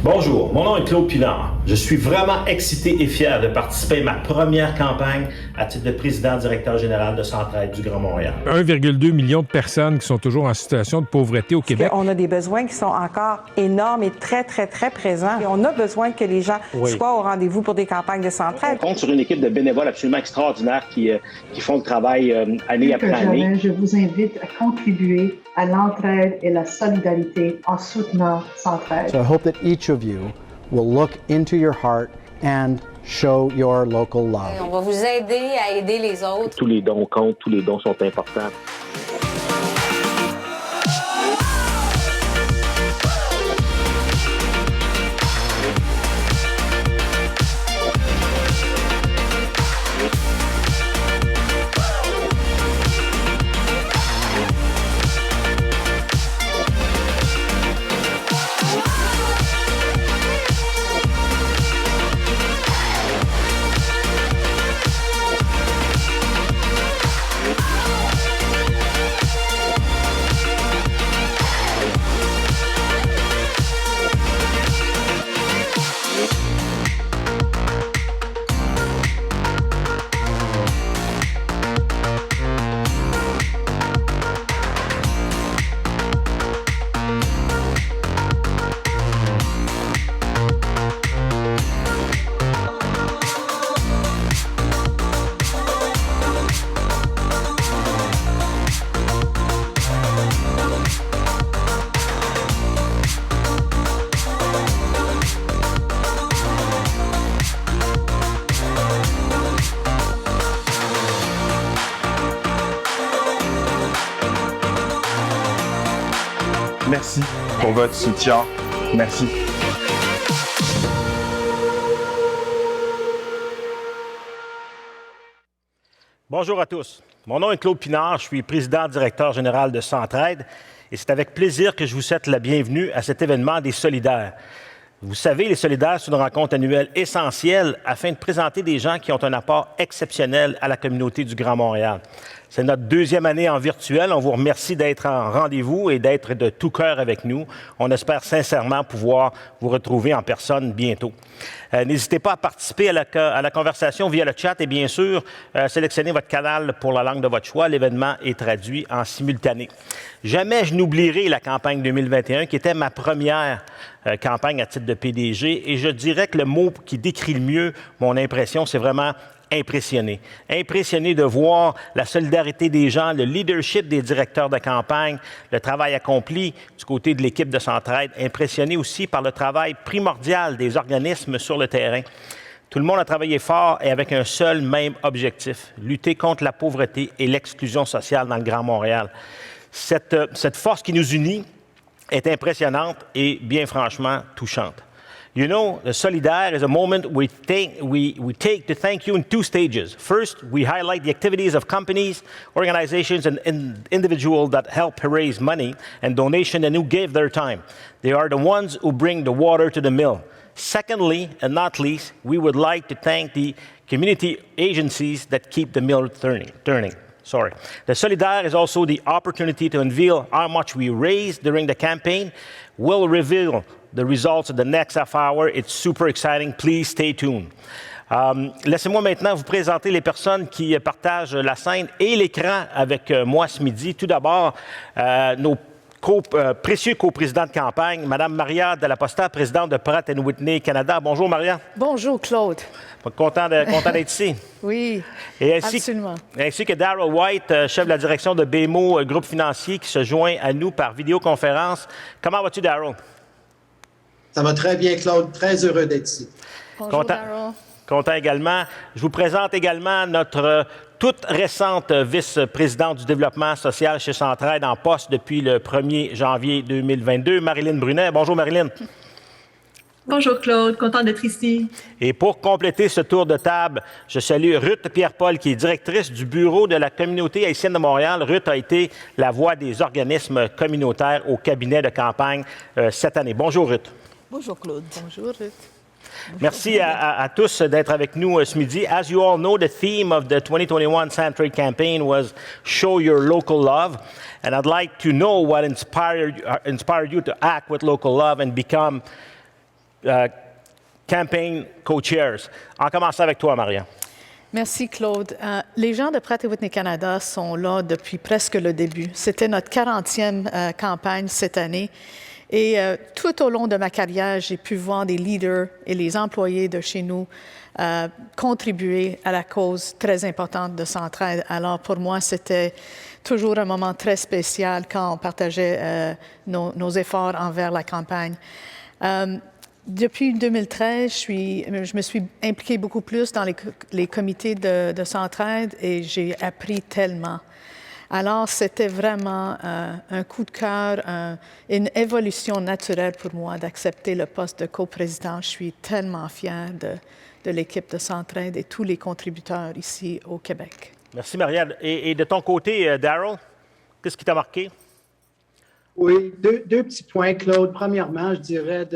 Bonjour, mon nom est Claude Pinard. Je suis vraiment excité et fier de participer à ma première campagne à titre de président-directeur général de Centraide du Grand Montréal. 1,2 million de personnes qui sont toujours en situation de pauvreté au Québec. On a des besoins qui sont encore énormes et très, très, très présents. Et on a besoin que les gens soient au rendez-vous pour des campagnes de Centraide. On compte sur une équipe de bénévoles absolument extraordinaires qui font le travail année après année. Je vous invite à contribuer à l'entraide et la solidarité en soutenant Centraide. So I hope that each of you will look into your heart and show your local love. On va vous aider à aider les autres. Tous les dons comptent, tous les dons sont importants. Merci pour votre soutien. Merci. Bonjour à tous. Mon nom est Claude Pinard, je suis président-directeur général de Centraide et c'est avec plaisir que je vous souhaite la bienvenue à cet événement des Solidaires. Vous savez, les Solidaires, c'est une rencontre annuelle essentielle afin de présenter des gens qui ont un apport exceptionnel à la communauté du Grand Montréal. C'est notre deuxième année en virtuel. On vous remercie d'être en rendez-vous et d'être de tout cœur avec nous. On espère sincèrement pouvoir vous retrouver en personne bientôt. N'hésitez pas à participer à la conversation via le chat et bien sûr, sélectionnez votre canal pour la langue de votre choix. L'événement est traduit en simultané. Jamais je n'oublierai la campagne 2021 qui était ma première campagne à titre de PDG et je dirais que le mot qui décrit le mieux mon impression, c'est vraiment impressionné. Impressionné de voir la solidarité des gens, le leadership des directeurs de campagne, le travail accompli du côté de l'équipe de Centraide. Impressionné aussi par le travail primordial des organismes sur le terrain. Tout le monde a travaillé fort et avec un seul même objectif, lutter contre la pauvreté et l'exclusion sociale dans le Grand Montréal. Cette force qui nous unit est impressionnante et bien franchement touchante. You know, the Solidaire is a moment we take to thank you in two stages. First, we highlight the activities of companies, organizations, and individuals that help raise money and donation and who give their time. They are the ones who bring the water to the mill. Secondly, and not least, we would like to thank the community agencies that keep the mill turning. The Solidaire is also the opportunity to unveil how much we raised during the campaign. We'll reveal the results of the next half hour. It's super exciting. Please stay tuned. Laissez-moi maintenant vous présenter les personnes qui partagent la scène et l'écran avec moi ce midi. Tout d'abord, nos précieux coprésidents de campagne, Mme Maria Delaposta, présidente de Pratt & Whitney Canada. Bonjour, Maria. Bonjour, Claude. Content d'être ici. Oui, et absolument. Ainsi que Daryl White, chef de la direction de BMO Groupe Financier, qui se joint à nous par vidéoconférence. Comment vas-tu, Daryl? Ça va très bien, Claude. Très heureux d'être ici. Bonjour, Daryl. Content également. Je vous présente également notre toute récente vice-présidente du développement social chez Centraide en poste depuis le 1er janvier 2022, Marilyn Brunet. Bonjour, Marilyn. Bonjour Claude, content d'être ici. Et pour compléter ce tour de table, je salue Ruth Pierre-Paul, qui est directrice du bureau de la communauté haïtienne de Montréal. Ruth a été la voix des organismes communautaires au cabinet de campagne cette année. Bonjour Ruth. Bonjour Claude. Bonjour Ruth. Merci à tous d'être avec nous ce midi. As you all know, the theme of the 2021 Centraide campaign was Show Your Local Love. And I'd like to know what inspired you to act with local love and become campaign co-chairs. En commençant avec toi, Maria. Merci, Claude. Les gens de Pratt & Whitney Canada sont là depuis presque le début. C'était notre 40e campagne cette année. Et tout au long de ma carrière, j'ai pu voir des leaders et les employés de chez nous contribuer à la cause très importante de Centraide. Alors, pour moi, c'était toujours un moment très spécial quand on partageait nos efforts envers la campagne. Depuis 2013, je me suis impliquée beaucoup plus dans les comités de Centraide et j'ai appris tellement. Alors, c'était vraiment un coup de cœur, une évolution naturelle pour moi d'accepter le poste de coprésident. Je suis tellement fière de l'équipe de Centraide et tous les contributeurs ici au Québec. Merci, Maria. Et de ton côté, Darryl, qu'est-ce qui t'a marqué? Oui, deux petits points, Claude. Premièrement, je dirais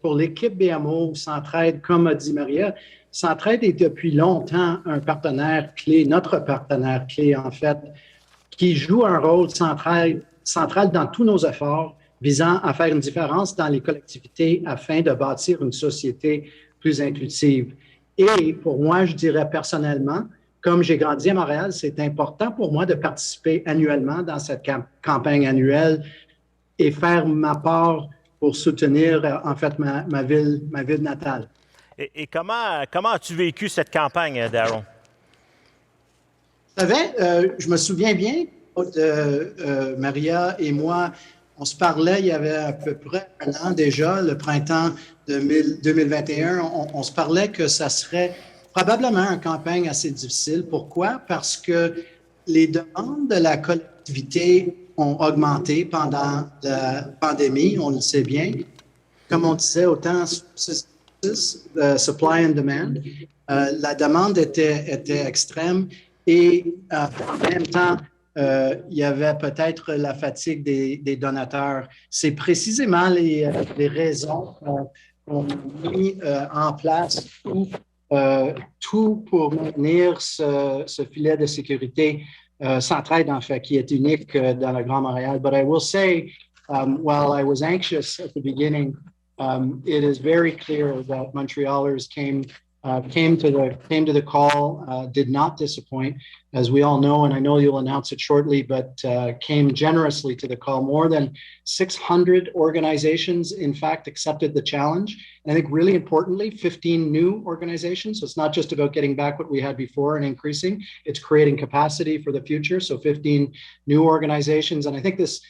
pour l'équipe BMO, Centraide, comme a dit Maria, Centraide est depuis longtemps un partenaire clé, notre partenaire clé, en fait, qui joue un rôle central dans tous nos efforts visant à faire une différence dans les collectivités afin de bâtir une société plus inclusive. Et pour moi, je dirais personnellement, comme j'ai grandi à Montréal, c'est important pour moi de participer annuellement dans cette campagne annuelle et faire ma part pour soutenir, en fait, ma ville natale. Et comment as-tu vécu cette campagne, Darryl? Vous savez, je me souviens bien de Maria et moi, on se parlait il y avait à peu près un an déjà, le printemps 2021, on se parlait que ça serait probablement une campagne assez difficile. Pourquoi? Parce que les demandes de la collectivité ont augmenté pendant la pandémie, on le sait bien. Comme on disait, autant supply and demand, la demande était extrême et en même temps, il y avait peut-être la fatigue des donateurs. C'est précisément les raisons qu'on a mis en place tout pour maintenir ce filet de sécurité Centraide, en fait, qui est unique dans le Grand Montréal. But I will say, while I was anxious at the beginning, it is very clear that Montrealers came to the call, did not disappoint, as we all know, and I know you'll announce it shortly, but came generously to the call. More than 600 organizations, in fact, accepted the challenge. And I think really importantly, 15 new organizations. So it's not just about getting back what we had before and increasing, it's creating capacity for the future. So 15 new organizations. And I think this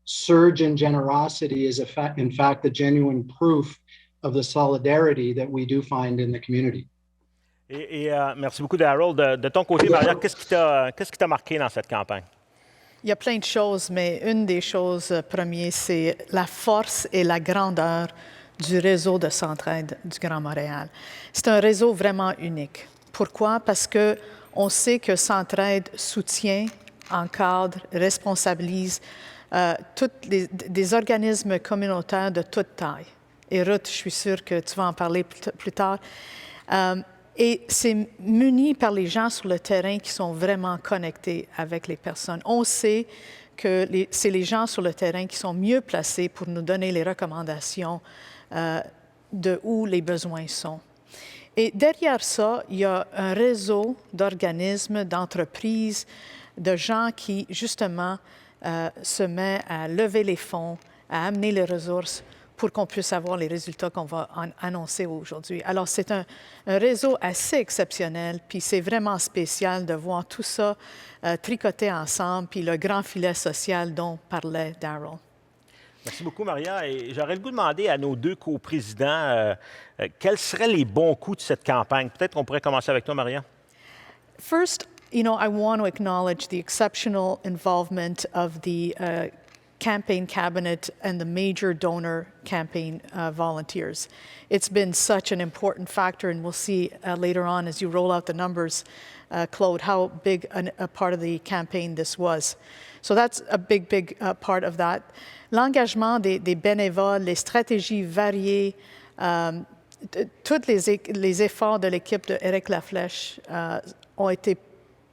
surge in generosity is in fact the genuine proof of the solidarity that we do find in the community. Et merci beaucoup, Darryl. De ton côté, Maria, qu'est-ce qui t'a marqué dans cette campagne? Il y a plein de choses, mais une des choses premières, c'est la force et la grandeur du réseau de Centraide du Grand Montréal. C'est un réseau vraiment unique. Pourquoi? Parce qu'on sait que Centraide soutient, encadre, responsabilise des organismes communautaires de toute taille. Et Ruth, je suis sûre que tu vas en parler plus tard. Et c'est muni par les gens sur le terrain qui sont vraiment connectés avec les personnes. On sait que c'est les gens sur le terrain qui sont mieux placés pour nous donner les recommandations de où les besoins sont. Et derrière ça, il y a un réseau d'organismes, d'entreprises, de gens qui, justement, se mettent à lever les fonds, à amener les ressources pour qu'on puisse avoir les résultats qu'on va annoncer aujourd'hui. Alors, c'est un réseau assez exceptionnel, puis c'est vraiment spécial de voir tout ça tricoter ensemble, puis le grand filet social dont parlait Darryl. Merci beaucoup, Maria. Et j'aurais le goût de demander à nos deux coprésidents quels seraient les bons coups de cette campagne. Peut-être qu'on pourrait commencer avec toi, Maria. First, I want to acknowledge the exceptional involvement of the campaign cabinet and the major donor campaign volunteers. It's been such an important factor, and we'll see later on as you roll out the numbers, Claude, how big a part of the campaign this was. So that's a big part of that. L'engagement des bénévoles, les stratégies variées, tous les efforts de l'équipe de Éric Laflèche ont été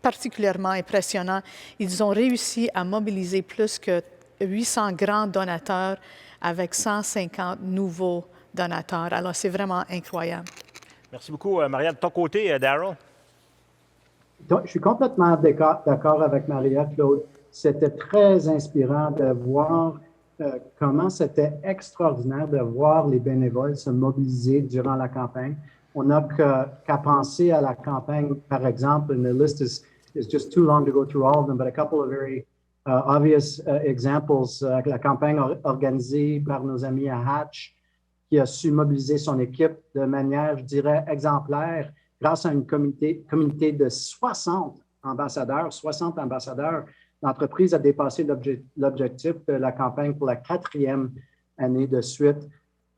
particulièrement impressionnants. Ils ont réussi à mobiliser plus que 800 grands donateurs avec 150 nouveaux donateurs. Alors, c'est vraiment incroyable. Merci beaucoup, Maria. De ton côté, Darryl? Je suis complètement d'accord avec Maria, Claude. C'était très inspirant de voir comment c'était extraordinaire de voir les bénévoles se mobiliser durant la campagne. On n'a qu'à penser à la campagne, par exemple, and the list is just too long to go through all of them, but a couple of very obvious examples. La campagne organisée par nos amis à Hatch, qui a su mobiliser son équipe de manière, je dirais, exemplaire, grâce à une communauté de 60 ambassadeurs. L'entreprise a dépassé l'objectif de la campagne pour la 4e année de suite.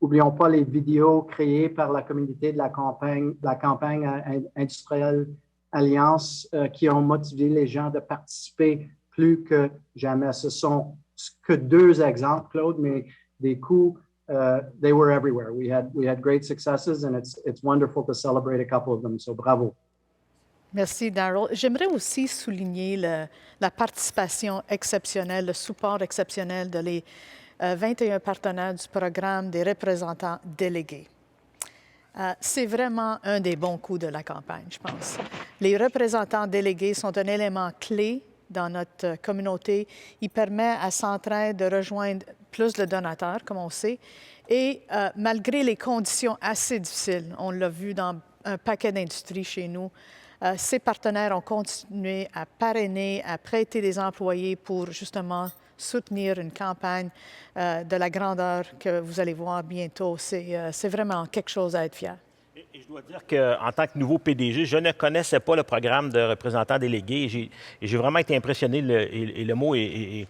N'oublions pas les vidéos créées par la communauté de la campagne industrielle Alliance qui ont motivé les gens de participer plus que jamais. Ce sont que 2 exemples, Claude, mais des coups, they were everywhere. We had great successes, and it's wonderful to celebrate a couple of them. So bravo. Merci, Darryl. J'aimerais aussi souligner la participation exceptionnelle, le support exceptionnel de les 21 partenaires du programme des représentants délégués. C'est vraiment un des bons coups de la campagne, je pense. Les représentants délégués sont un élément clé dans notre communauté. Il permet à Centraide de rejoindre plus de donateurs, comme on sait, et malgré les conditions assez difficiles, on l'a vu dans un paquet d'industries chez nous, ces partenaires ont continué à parrainer, à prêter des employés pour justement soutenir une campagne de la grandeur que vous allez voir bientôt. C'est vraiment quelque chose à être fier. Et je dois dire qu'en tant que nouveau PDG, je ne connaissais pas le programme de représentants délégués. J'ai vraiment été impressionné, et le mot est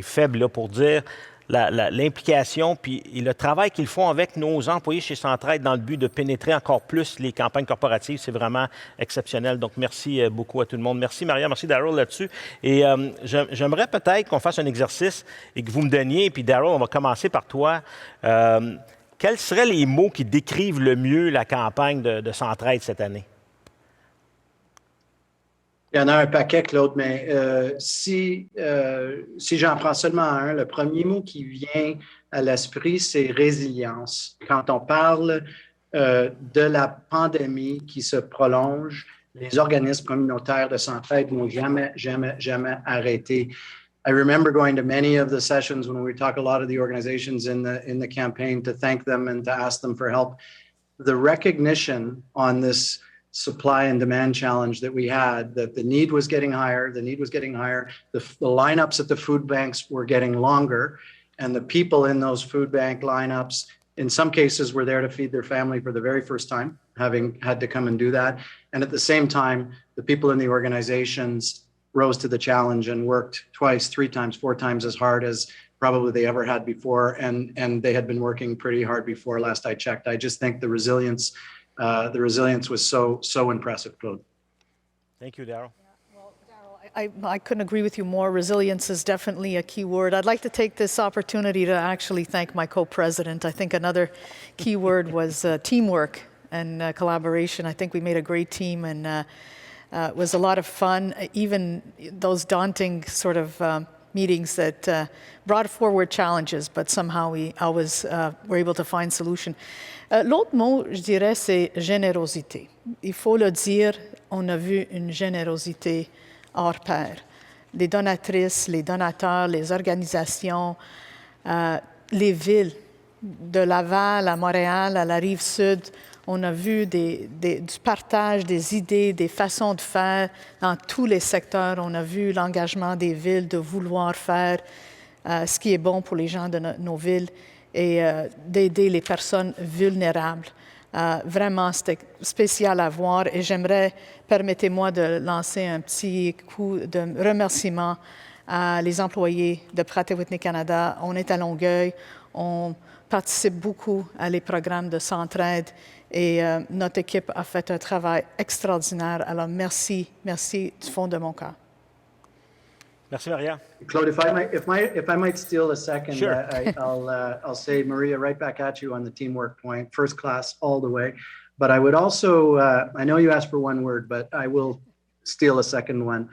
faible là, pour dire l'implication et le travail qu'ils font avec nos employés chez Centraide dans le but de pénétrer encore plus les campagnes corporatives. C'est vraiment exceptionnel. Donc, merci beaucoup à tout le monde. Merci, Maria. Merci, Darryl, là-dessus. Et j'aimerais peut-être qu'on fasse un exercice et que vous me donniez, puis Darryl, on va commencer par toi. Quels seraient les mots qui décrivent le mieux la campagne de Centraide cette année? Il y en a un paquet, Claude, mais si j'en prends seulement un, le premier mot qui vient à l'esprit, c'est résilience. Quand on parle de la pandémie qui se prolonge, les organismes communautaires de Centraide n'ont jamais arrêté. I remember going to many of the sessions when we talk a lot of the organizations in the campaign to thank them and to ask them for help. The recognition on this supply and demand challenge that we had, that the need was getting higher, the lineups at the food banks were getting longer, and the people in those food bank lineups, in some cases, were there to feed their family for the very first time, having had to come and do that. And at the same time, the people in the organizations rose to the challenge and worked 2, 3 times, 4 times as hard as probably they ever had before, and they had been working pretty hard before last I checked. I just think the resilience was so impressive, Claude. Thank you, Darryl. Well, Darryl, I couldn't agree with you more. Resilience is definitely a key word. I'd like to take this opportunity to actually thank my co-president. I think another key word was teamwork and collaboration. I think we made a great team, and it was a lot of fun, even those daunting sort of meetings that brought forward challenges, but somehow we always were able to find solution. L'autre mot, je dirais, c'est générosité. Il faut le dire, on a vu une générosité hors pair. Les donatrices, les donateurs, les organisations, les villes, de Laval à Montréal, à la Rive-Sud, on a vu du partage des idées, des façons de faire dans tous les secteurs. On a vu l'engagement des villes de vouloir faire ce qui est bon pour les gens de nos villes et d'aider les personnes vulnérables. Vraiment, c'était spécial à voir et j'aimerais, permettez-moi de lancer un petit coup de remerciement à les employés de Pratt & Whitney Canada. On est à Longueuil, on participe beaucoup à les programmes de Centraide et notre équipe a fait un travail extraordinaire. Alors, merci du fond de mon cœur. Merci, Maria. Claude, if I might steal a second, sure. I'll say, Maria, right back at you on the teamwork point, first class all the way. But I would also, I know you asked for one word, but I will steal a second one,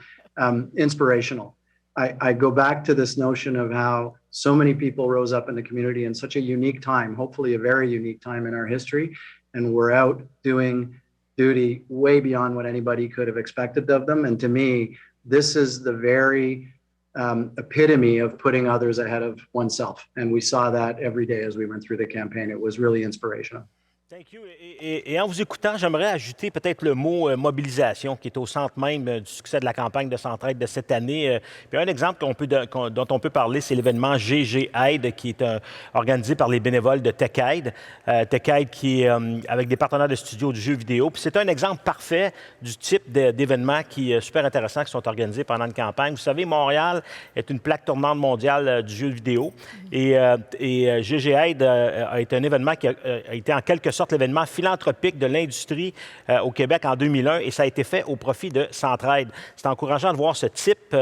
inspirational. I go back to this notion of how so many people rose up in the community in such a unique time, hopefully a very unique time in our history, and were out doing duty way beyond what anybody could have expected of them. And to me, this is the very epitome of putting others ahead of oneself. And we saw that every day as we went through the campaign. It was really inspirational. Thank you. Et en vous écoutant, j'aimerais ajouter peut-être le mot mobilisation, qui est au centre même du succès de la campagne de Centraide de cette année. Puis un exemple dont on peut parler, c'est l'événement GG Aide, qui est organisé par les bénévoles de TechAide. TechAide qui est avec des partenaires de studios du jeu vidéo. Puis c'est un exemple parfait du type d'événements qui est super intéressant, qui sont organisés pendant une campagne. Vous savez, Montréal est une plaque tournante mondiale du jeu vidéo. Et GG Aide a été un événement qui a été en quelque sorte l'événement philanthropique de l'industrie au Québec en 2001 et ça a été fait au profit de Centraide. C'est encourageant de voir ce type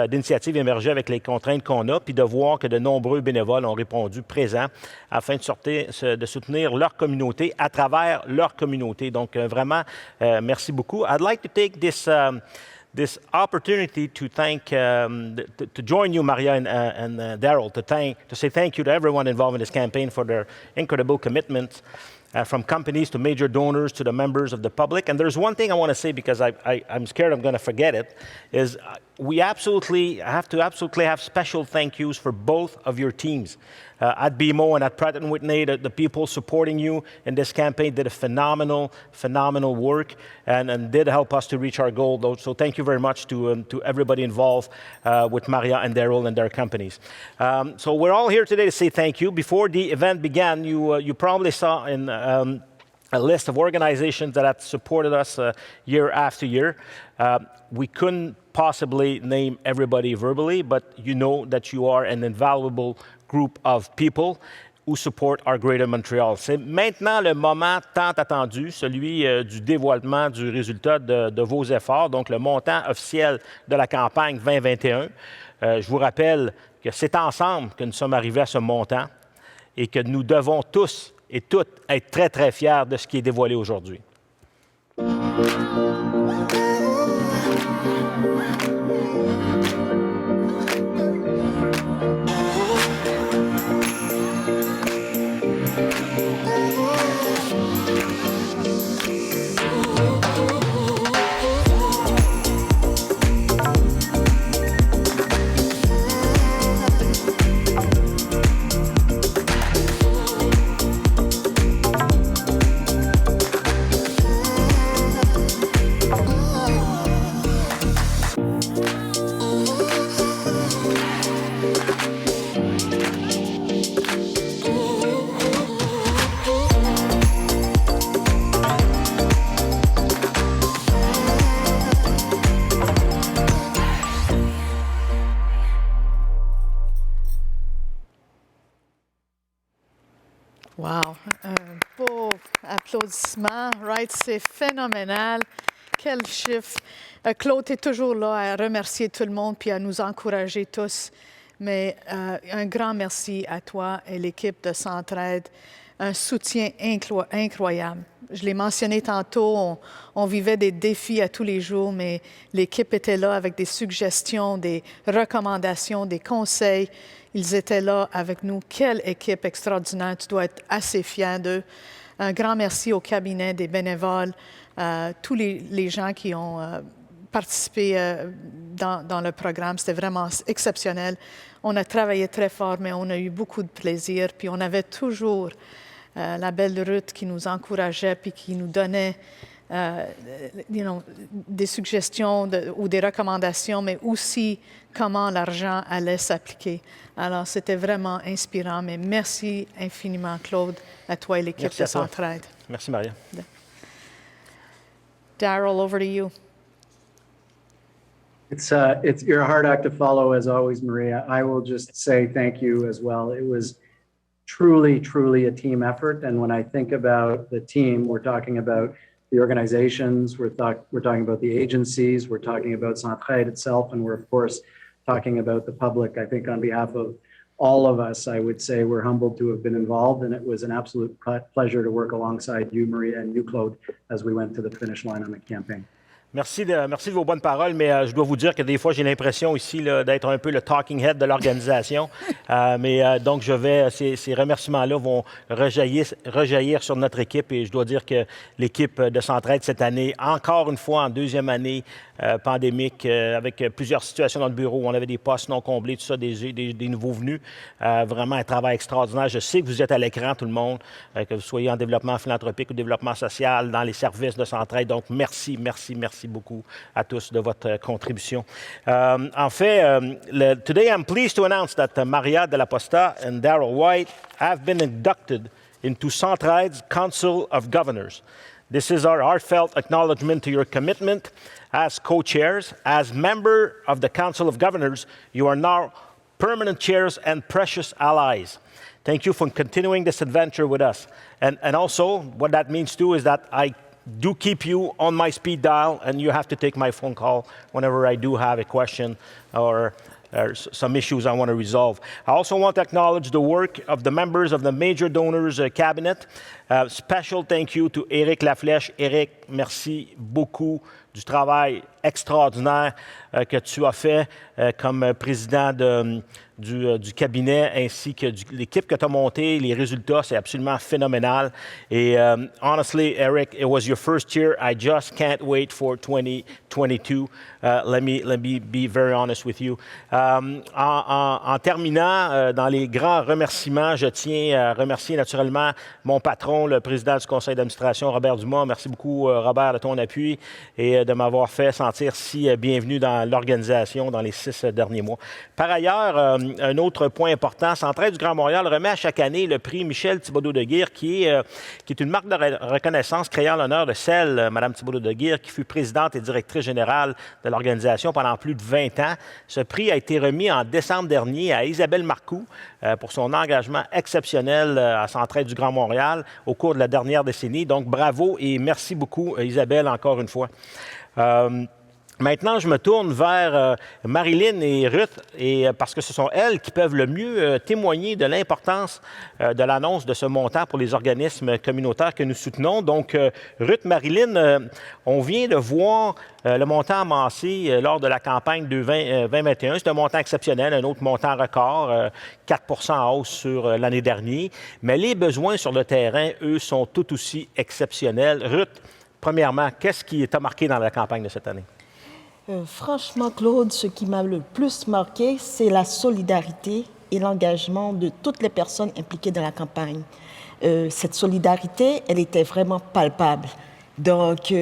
d'initiative émerger avec les contraintes qu'on a puis de voir que de nombreux bénévoles ont répondu présents afin de soutenir leur communauté à travers leur communauté. Donc vraiment, merci beaucoup. I'd like to take this opportunity to thank, to join you, Maria and Daryl, to say thank you to everyone involved in this campaign for their incredible commitment, from companies to major donors to the members of the public. And there's one thing I want to say because I'm scared I'm going to forget it, is we have to have special thank yous for both of your teams. At BMO and at Pratt & Whitney, the people supporting you in this campaign did a phenomenal work and did help us to reach our goal. So thank you very much to everybody involved with Maria and Daryl and their companies. So we're all here today to say thank you. Before the event began, you probably saw in a list of organizations that have supported us year after year. We couldn't possibly name everybody verbally, but you know that you are an invaluable group of people who support our Greater Montreal. C'est maintenant le moment tant attendu, celui du dévoilement du résultat de vos efforts, donc le montant officiel de la campagne 2021. Je vous rappelle que c'est ensemble que nous sommes arrivés à ce montant et que nous devons tous et toutes être très, très fiers de ce qui est dévoilé aujourd'hui. Wow! Un beau applaudissement, right? C'est phénoménal. Quel chiffre! Claude est toujours là à remercier tout le monde puis à nous encourager tous. Mais un grand merci à toi et l'équipe de Centraide. Un soutien incroyable. Je l'ai mentionné tantôt, on vivait des défis à tous les jours, mais l'équipe était là avec des suggestions, des recommandations, des conseils. Ils étaient là avec nous. Quelle équipe extraordinaire. Tu dois être assez fier d'eux. Un grand merci au cabinet des bénévoles, tous les gens qui ont participé dans le programme. C'était vraiment exceptionnel. On a travaillé très fort, mais on a eu beaucoup de plaisir. Puis on avait toujours la belle Ruth qui nous encourageait puis qui nous donnait des suggestions ou des recommandations, mais aussi comment l'argent allait s'appliquer. Alors, c'était vraiment inspirant, mais merci infiniment, Claude, à toi et l'équipe de Centraide. Merci, Maria. Daryl, over to you. It's you're a hard act to follow, as always, Maria. I will just say thank you as well. It was truly a team effort. And when I think about the team, we're talking about the organizations, we're talking about the agencies, we're talking about Centraide itself, and we're, of course, talking about the public. I think on behalf of all of us, I would say we're humbled to have been involved, and it was an absolute pleasure to work alongside you, Maria, and you, Claude, as we went to the finish line on the campaign. Merci de vos bonnes paroles, mais je dois vous dire que des fois, j'ai l'impression ici là, d'être un peu le talking head de l'organisation. Donc, ces remerciements-là vont rejaillir sur notre équipe et je dois dire que l'équipe de Centraide cette année, encore une fois en deuxième année pandémique, avec plusieurs situations dans le bureau où on avait des postes non comblés, tout ça, des nouveaux venus. Vraiment un travail extraordinaire. Je sais que vous êtes à l'écran, tout le monde, que vous soyez en développement philanthropique ou développement social, dans les services de Centraide. Donc, merci beaucoup à tous de votre contribution. En fait, today I'm pleased to announce that Maria de la Posta and Darrell White have been inducted into Centraide's Council of Governors. This is our heartfelt acknowledgement to your commitment as co-chairs. As member of the Council of Governors, you are now permanent chairs and precious allies. Thank you for continuing this adventure with us. And also, what that means too is that I do keep you on my speed dial, and you have to take my phone call whenever I do have a question or some issues I want to resolve. I also want to acknowledge the work of the members of the major donors cabinet. Special thank you to Éric Laflèche. Éric, merci beaucoup du travail extraordinaire que tu as fait comme président du cabinet ainsi que l'équipe que tu as montée. Les résultats, c'est absolument phénoménal. Et honestly, Eric, it was your first year. I just can't wait for 2022. Let me be very honest with you. En terminant, dans les grands remerciements, je tiens à remercier naturellement mon patron, le président du conseil d'administration, Robert Dumas. Merci beaucoup, Robert, de ton appui et de m'avoir fait sentir si bienvenu dans l'organisation dans les 6 derniers mois. Par ailleurs, un autre point important, Centraide du Grand Montréal remet à chaque année le prix Michel Thibodeau-Deguire, qui est une marque de reconnaissance créant l'honneur de celle, Mme Thibodeau-Deguire, qui fut présidente et directrice générale de l'organisation pendant plus de 20 ans. Ce prix a été remis en décembre dernier à Isabelle Marcoux pour son engagement exceptionnel à Centraide du Grand Montréal au cours de la dernière décennie. Donc, bravo et merci beaucoup, Isabelle, encore une fois. Maintenant, je me tourne vers Marilyn et Ruth, parce que ce sont elles qui peuvent le mieux témoigner de l'importance de l'annonce de ce montant pour les organismes communautaires que nous soutenons. Donc, Ruth, Marilyn, on vient de voir le montant amassé lors de la campagne de 2021. C'est un montant exceptionnel, un autre montant record, 4 en hausse sur l'année dernière. Mais les besoins sur le terrain, eux, sont tout aussi exceptionnels. Ruth, premièrement, qu'est-ce qui t'a marqué dans la campagne de cette année? Franchement, Claude, ce qui m'a le plus marqué, c'est la solidarité et l'engagement de toutes les personnes impliquées dans la campagne. Cette solidarité, elle était vraiment palpable. Donc,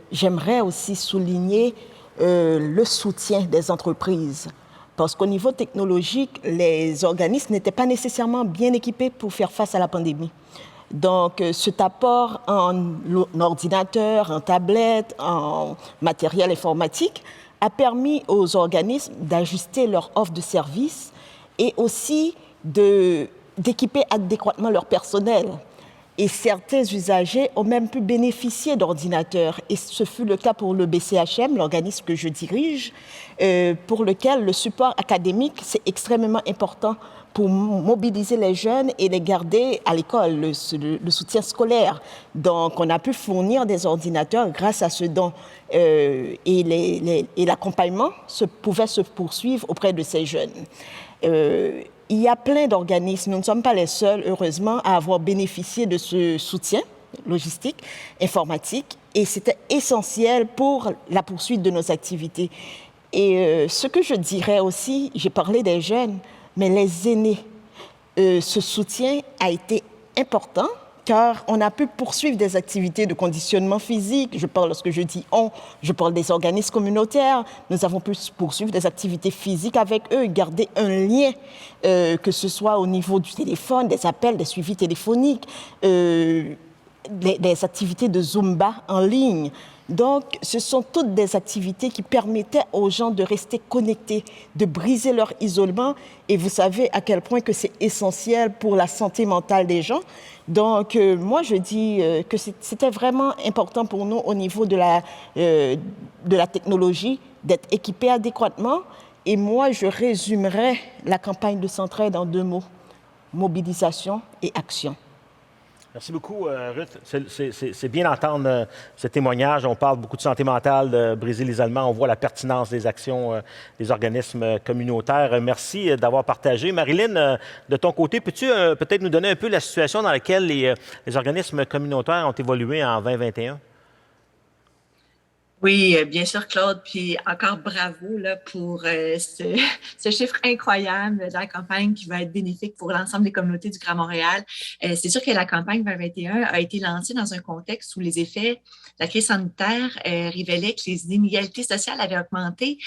j'aimerais aussi souligner le soutien des entreprises. Parce qu'au niveau technologique, les organismes n'étaient pas nécessairement bien équipés pour faire face à la pandémie. Donc, cet apport en ordinateur, en tablette, en matériel informatique a permis aux organismes d'ajuster leur offre de services et aussi d'équiper adéquatement leur personnel. Et certains usagers ont même pu bénéficier d'ordinateurs. Et ce fut le cas pour le BCHM, l'organisme que je dirige, pour lequel le support académique, c'est extrêmement important pour mobiliser les jeunes et les garder à l'école, le soutien scolaire. Donc, on a pu fournir des ordinateurs grâce à ce don. Et l'accompagnement pouvait se poursuivre auprès de ces jeunes. Il y a plein d'organismes, nous ne sommes pas les seuls, heureusement, à avoir bénéficié de ce soutien logistique, informatique, et c'était essentiel pour la poursuite de nos activités. Et ce que je dirais aussi, j'ai parlé des jeunes, mais les aînés, ce soutien a été important car on a pu poursuivre des activités de conditionnement physique. Lorsque je dis on, je parle des organismes communautaires. Nous avons pu poursuivre des activités physiques avec eux, garder un lien, que ce soit au niveau du téléphone, des appels, des suivis téléphoniques, des activités de Zumba en ligne. Donc, ce sont toutes des activités qui permettaient aux gens de rester connectés, de briser leur isolement. Et vous savez à quel point que c'est essentiel pour la santé mentale des gens. Donc, moi, je dis que c'était vraiment important pour nous au niveau de la technologie d'être équipés adéquatement. Et moi, je résumerais la campagne de Centraide en 2 mots, mobilisation et action. Merci beaucoup, Ruth. C'est bien d'entendre ce témoignage. On parle beaucoup de santé mentale, de briser l'isolement. On voit la pertinence des actions des organismes communautaires. Merci d'avoir partagé. Marilyn, de ton côté, peux-tu peut-être nous donner un peu la situation dans laquelle les organismes communautaires ont évolué en 2021? Oui, bien sûr, Claude. Puis encore bravo là, pour ce chiffre incroyable de la campagne qui va être bénéfique pour l'ensemble des communautés du Grand Montréal. C'est sûr que la campagne 2021 a été lancée dans un contexte où les effets de la crise sanitaire révélaient que les inégalités sociales avaient augmenté.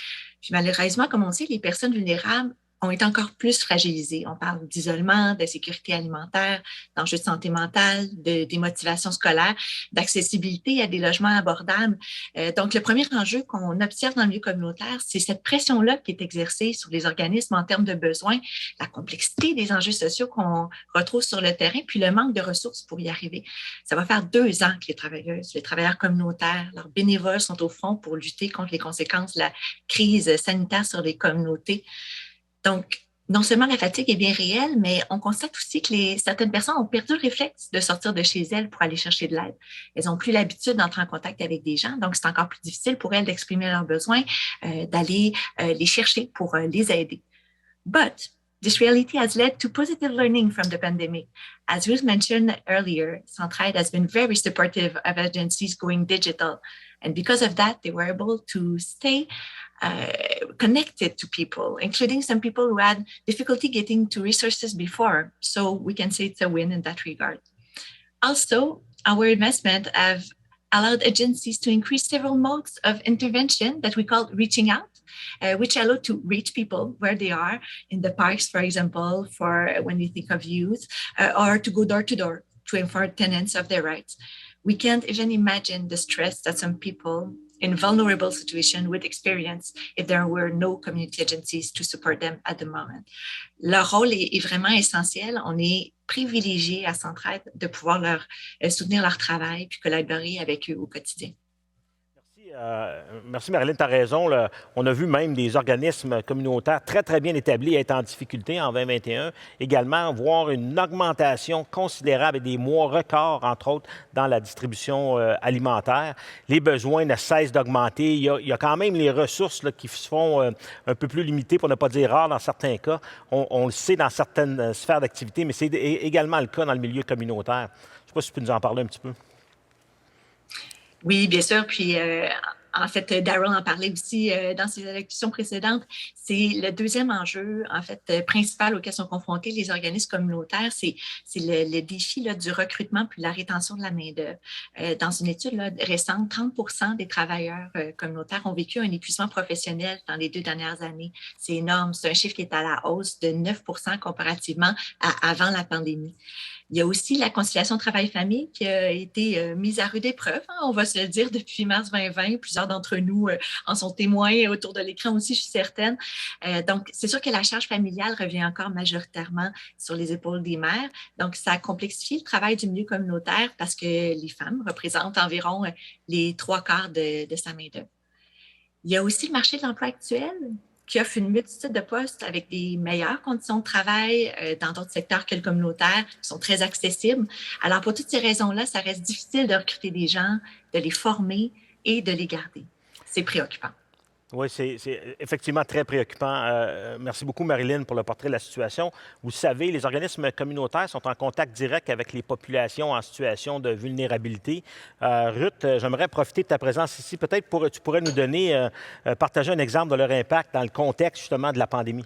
Puis malheureusement, comme on sait, les personnes vulnérables ont été encore plus fragilisées. On parle d'isolement, de sécurité alimentaire, d'enjeux de santé mentale, de démotivation scolaire, d'accessibilité à des logements abordables. Donc, le premier enjeu qu'on observe dans le milieu communautaire, c'est cette pression-là qui est exercée sur les organismes en termes de besoins, la complexité des enjeux sociaux qu'on retrouve sur le terrain, puis le manque de ressources pour y arriver. Ça va faire 2 ans que les travailleurs communautaires, leurs bénévoles sont au front pour lutter contre les conséquences de la crise sanitaire sur les communautés. Donc, non seulement la fatigue est bien réelle, mais on constate aussi que certaines personnes ont perdu le réflexe de sortir de chez elles pour aller chercher de l'aide. Elles n'ont plus l'habitude d'entrer en contact avec des gens, donc c'est encore plus difficile pour elles d'exprimer leurs besoins, d'aller les chercher pour les aider. But this reality has led to positive learning from the pandemic. As Ruth mentioned earlier, Centraide has been very supportive of agencies going digital. And because of that, they were able to stay connected to people, including some people who had difficulty getting to resources before. So we can say it's a win in that regard. Also, our investment have allowed agencies to increase several modes of intervention that we call reaching out, which allow to reach people where they are in the parks, for example, for when you think of youth, or to go door to door to inform tenants of their rights. We can't even imagine the stress that some people in vulnerable situations would experience if there were no community agencies to support them at the moment. Leur rôle est vraiment essentiel. On est privilégié à Centraide de pouvoir soutenir leur travail puis collaborer avec eux au quotidien. Merci, Marilyn, tu as raison. Là. On a vu même des organismes communautaires très, très bien établis être en difficulté en 2021. Également, voir une augmentation considérable et des mois records, entre autres, dans la distribution alimentaire. Les besoins ne cessent d'augmenter. Il y a quand même les ressources là, qui se font un peu plus limitées, pour ne pas dire rares dans certains cas. On le sait dans certaines sphères d'activité, mais c'est également le cas dans le milieu communautaire. Je ne sais pas si tu peux nous en parler un petit peu. Oui, bien sûr. Puis, en fait, Daryl en parlait aussi dans ses élections précédentes. C'est le deuxième enjeu, en fait, principal auquel sont confrontés les organismes communautaires. C'est le défi là, du recrutement puis la rétention de la main-d'œuvre. Dans une étude là, récente, 30% des travailleurs communautaires ont vécu un épuisement professionnel dans les 2 dernières années. C'est énorme. C'est un chiffre qui est à la hausse de 9% comparativement à avant la pandémie. Il y a aussi la conciliation travail-famille qui a été mise à rude épreuve, hein, on va se le dire, depuis mars 2020. Plusieurs d'entre nous en sont témoins autour de l'écran aussi, je suis certaine. Donc, c'est sûr que la charge familiale revient encore majoritairement sur les épaules des mères. Donc, ça complexifie le travail du milieu communautaire parce que les femmes représentent environ les 3/4 de sa main-d'œuvre. Il y a aussi le marché de l'emploi actuel qui offre une multitude de postes avec des meilleures conditions de travail dans d'autres secteurs que le communautaire, qui sont très accessibles. Alors, pour toutes ces raisons-là, ça reste difficile de recruter des gens, de les former et de les garder. C'est préoccupant. Oui, c'est effectivement très préoccupant. Merci beaucoup, Marilyn, pour le portrait de la situation. Vous savez, les organismes communautaires sont en contact direct avec les populations en situation de vulnérabilité. Ruth, j'aimerais profiter de ta présence ici. Peut-être tu pourrais nous donner, partager un exemple de leur impact dans le contexte justement de la pandémie.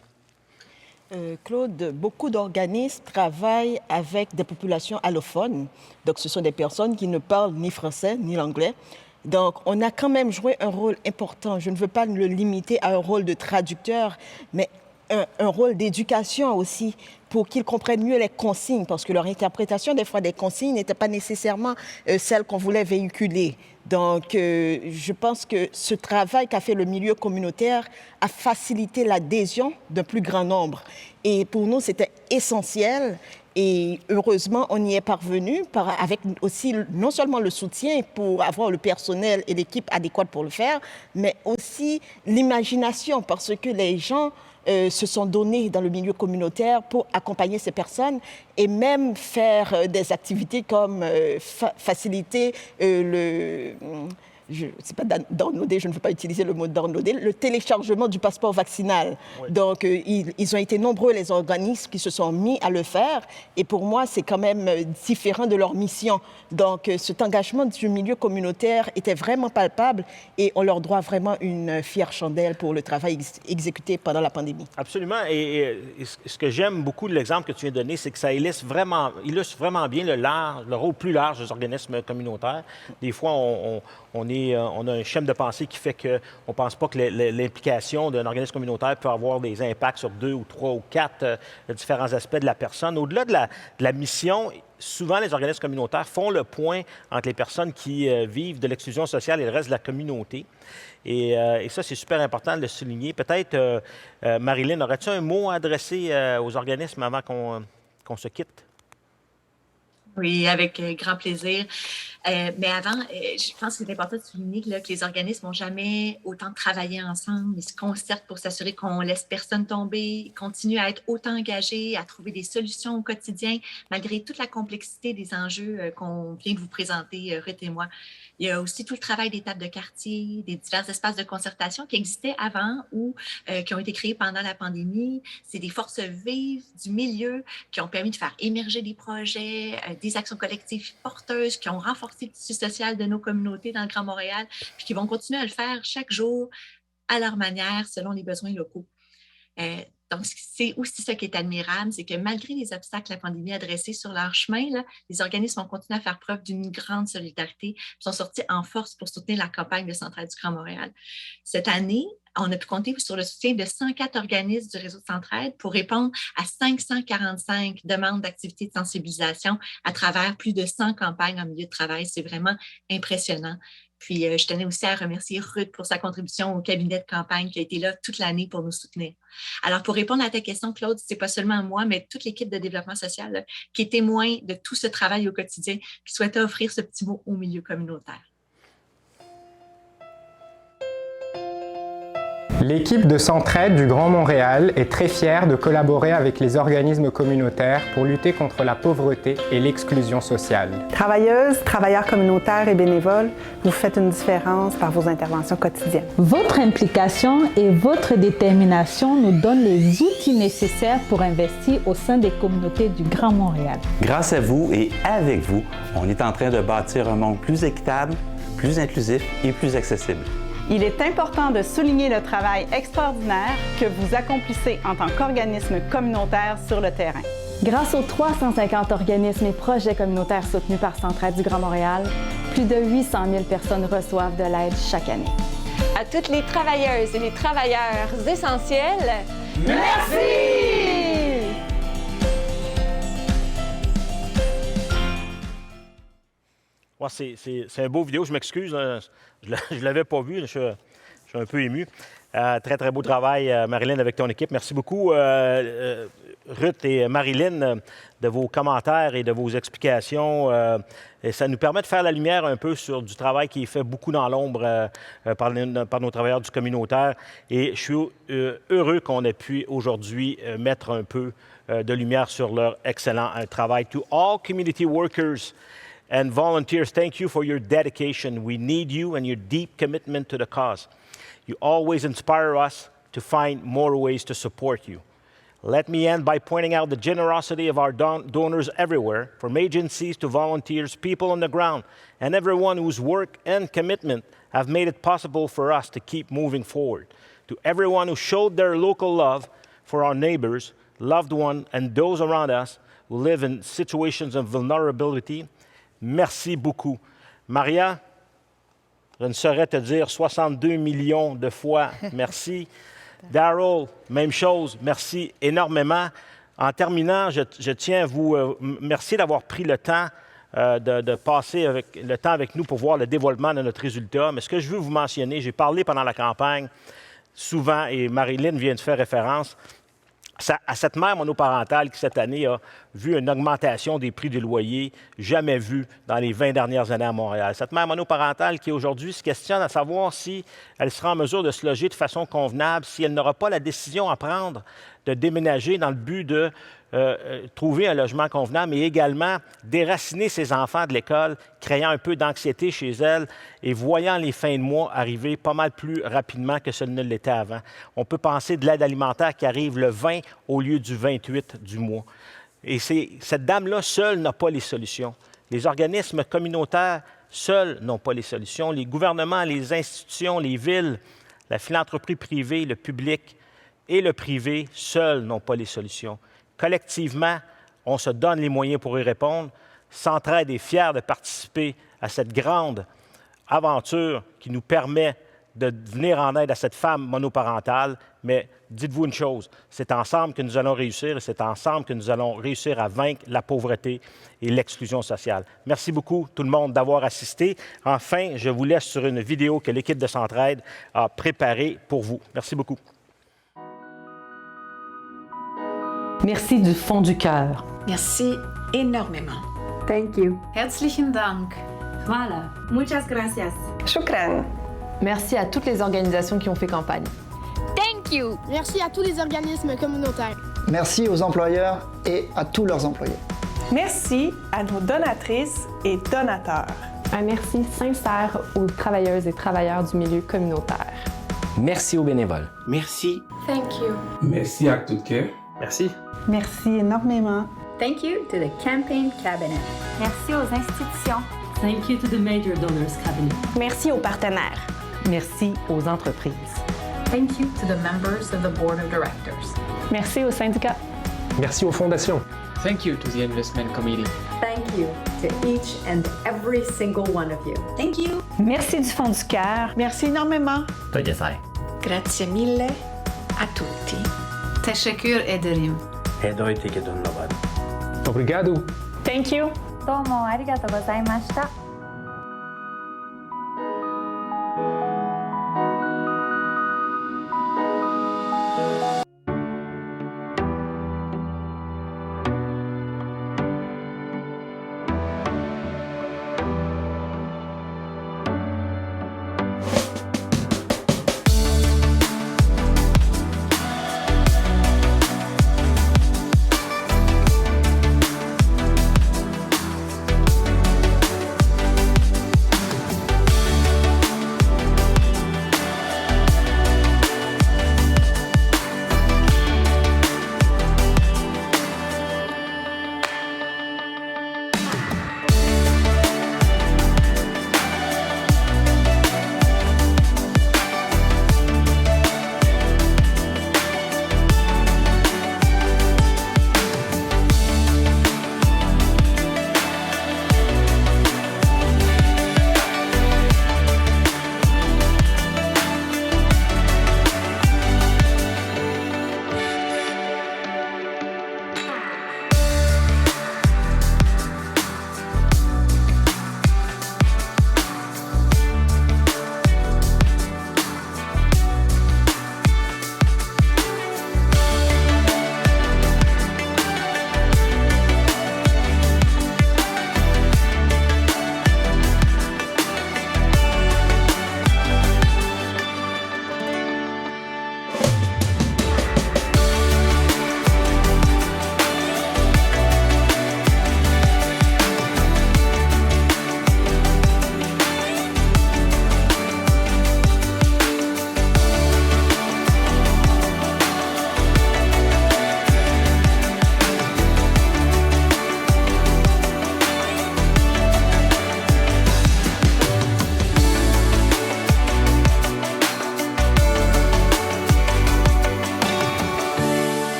Claude, beaucoup d'organismes travaillent avec des populations allophones. Donc, ce sont des personnes qui ne parlent ni français ni l'anglais. Donc, on a quand même joué un rôle important. Je ne veux pas le limiter à un rôle de traducteur, mais un rôle d'éducation aussi, pour qu'ils comprennent mieux les consignes, parce que leur interprétation, des fois, des consignes n'était pas nécessairement celle qu'on voulait véhiculer. Donc, je pense que ce travail qu'a fait le milieu communautaire a facilité l'adhésion d'un plus grand nombre. Et pour nous, c'était essentiel. Et heureusement, on y est parvenu avec aussi non seulement le soutien pour avoir le personnel et l'équipe adéquate pour le faire, mais aussi l'imagination, parce que les gens se sont donnés dans le milieu communautaire pour accompagner ces personnes et même faire des activités comme faciliter c'est pas downloader, je ne veux pas utiliser le mot downloader, le téléchargement du passeport vaccinal. Oui. Donc, ils ont été nombreux, les organismes qui se sont mis à le faire. Et pour moi, c'est quand même différent de leur mission. Donc, cet engagement du milieu communautaire était vraiment palpable et on leur doit vraiment une fière chandelle pour le travail exécuté pendant la pandémie. Absolument. Et ce que j'aime beaucoup de l'exemple que tu viens de donner, c'est que ça illustre vraiment bien le rôle plus large des organismes communautaires. Des fois, on a un schéma de pensée qui fait qu'on ne pense pas que l'implication d'un organisme communautaire peut avoir des impacts sur 2 ou 3 ou 4 différents aspects de la personne. Au-delà de la mission, souvent les organismes communautaires font le point entre les personnes qui vivent de l'exclusion sociale et le reste de la communauté. Et ça, c'est super important de le souligner. Peut-être, Marilyn, aurais-tu un mot à adresser aux organismes avant qu'on se quitte? Oui, avec grand plaisir. Mais avant, je pense que c'est important de souligner que les organismes n'ont jamais autant travaillé ensemble. Ils se concertent pour s'assurer qu'on ne laisse personne tomber, continuent à être autant engagés, à trouver des solutions au quotidien, malgré toute la complexité des enjeux qu'on vient de vous présenter, Ruth et moi. Il y a aussi tout le travail des tables de quartier, des divers espaces de concertation qui existaient avant ou qui ont été créés pendant la pandémie. C'est des forces vives du milieu qui ont permis de faire émerger des projets, des actions collectives porteuses qui ont renforcé le tissu social de nos communautés dans le Grand Montréal, puis qui vont continuer à le faire chaque jour à leur manière, selon les besoins locaux. Donc, c'est aussi ça qui est admirable, c'est que malgré les obstacles que la pandémie a dressés sur leur chemin, là, les organismes ont continué à faire preuve d'une grande solidarité, puis sont sortis en force pour soutenir la campagne de Centraide du Grand Montréal. Cette année, on a pu compter sur le soutien de 104 organismes du réseau de Centraide pour répondre à 545 demandes d'activités de sensibilisation à travers plus de 100 campagnes en milieu de travail. C'est vraiment impressionnant. Puis, je tenais aussi à remercier Ruth pour sa contribution au cabinet de campagne qui a été là toute l'année pour nous soutenir. Alors, pour répondre à ta question, Claude, c'est pas seulement moi, mais toute l'équipe de développement social là, qui est témoin de tout ce travail au quotidien, qui souhaitait offrir ce petit mot au milieu communautaire. L'équipe de Centraide du Grand Montréal est très fière de collaborer avec les organismes communautaires pour lutter contre la pauvreté et l'exclusion sociale. Travailleuses, travailleurs communautaires et bénévoles, vous faites une différence par vos interventions quotidiennes. Votre implication et votre détermination nous donnent les outils nécessaires pour investir au sein des communautés du Grand Montréal. Grâce à vous et avec vous, on est en train de bâtir un monde plus équitable, plus inclusif et plus accessible. Il est important de souligner le travail extraordinaire que vous accomplissez en tant qu'organisme communautaire sur le terrain. Grâce aux 350 organismes et projets communautaires soutenus par Centraide du Grand Montréal, plus de 800 000 personnes reçoivent de l'aide chaque année. À toutes les travailleuses et les travailleurs essentiels, merci! Ouais, c'est un beau vidéo. Je m'excuse, je ne l'avais pas vu. Je suis un peu ému. Très, très beau travail, Marilyn, avec ton équipe. Merci beaucoup, Ruth et Marilyn, de vos commentaires et de vos explications. Et ça nous permet de faire la lumière un peu sur du travail qui est fait beaucoup dans l'ombre par nos travailleurs du communautaire. Et je suis heureux qu'on ait pu aujourd'hui mettre un peu de lumière sur leur excellent travail. To all community workers and volunteers, thank you for your dedication. We need you and your deep commitment to the cause. You always inspire us to find more ways to support you. Let me end by pointing out the generosity of our donors everywhere, from agencies to volunteers, people on the ground, and everyone whose work and commitment have made it possible for us to keep moving forward. To everyone who showed their local love for our neighbors, loved ones, and those around us who live in situations of vulnerability, merci beaucoup. Maria, je ne saurais te dire 62 millions de fois merci. Daryl, même chose, merci énormément. En terminant, je tiens à vous remercier d'avoir pris le temps de passer le temps avec nous pour voir le dévoilement de notre résultat. Mais ce que je veux vous mentionner, j'ai parlé pendant la campagne souvent, et Marilyn vient de faire référence, à cette mère monoparentale qui, cette année, a vu une augmentation des prix des loyers jamais vue dans les 20 dernières années à Montréal. Cette mère monoparentale qui, aujourd'hui, se questionne à savoir si elle sera en mesure de se loger de façon convenable, si elle n'aura pas la décision à prendre de déménager dans le but de trouver un logement convenable, mais également déraciner ses enfants de l'école, créant un peu d'anxiété chez elle et voyant les fins de mois arriver pas mal plus rapidement que ce ne l'était avant. On peut penser de l'aide alimentaire qui arrive le 20 au lieu du 28 du mois. Et cette dame-là seule n'a pas les solutions. Les organismes communautaires seuls n'ont pas les solutions. Les gouvernements, les institutions, les villes, la philanthropie privée, le public et le privé seuls n'ont pas les solutions. Collectivement, on se donne les moyens pour y répondre. Centraide est fier de participer à cette grande aventure qui nous permet de venir en aide à cette femme monoparentale. Mais dites-vous une chose, c'est ensemble que nous allons réussir et c'est ensemble que nous allons réussir à vaincre la pauvreté et l'exclusion sociale. Merci beaucoup, tout le monde, d'avoir assisté. Enfin, je vous laisse sur une vidéo que l'équipe de Centraide a préparée pour vous. Merci beaucoup. Merci du fond du cœur. Merci énormément. Thank you. Herzlichen Dank. Voilà. Muchas gracias. Shukran. Merci à toutes les organisations qui ont fait campagne. Thank you. Merci à tous les organismes communautaires. Merci aux employeurs et à tous leurs employés. Merci à nos donatrices et donateurs. Un merci sincère aux travailleuses et travailleurs du milieu communautaire. Merci aux bénévoles. Merci. Thank you. Merci à Actes de cœur. Merci. Merci énormément. Thank you to the campaign cabinet. Merci aux institutions. Thank you to the major donors cabinet. Merci aux partenaires. Merci aux entreprises. Thank you to the members of the board of directors. Merci aux syndicats. Merci aux fondations. Thank you to the investment committee. Thank you to each and every single one of you. Thank you. Merci du fond du cœur. Merci énormément. Grazie mille a tutti. Teşekkür ederim. Obrigado. Thank you. どうもありがとうございました。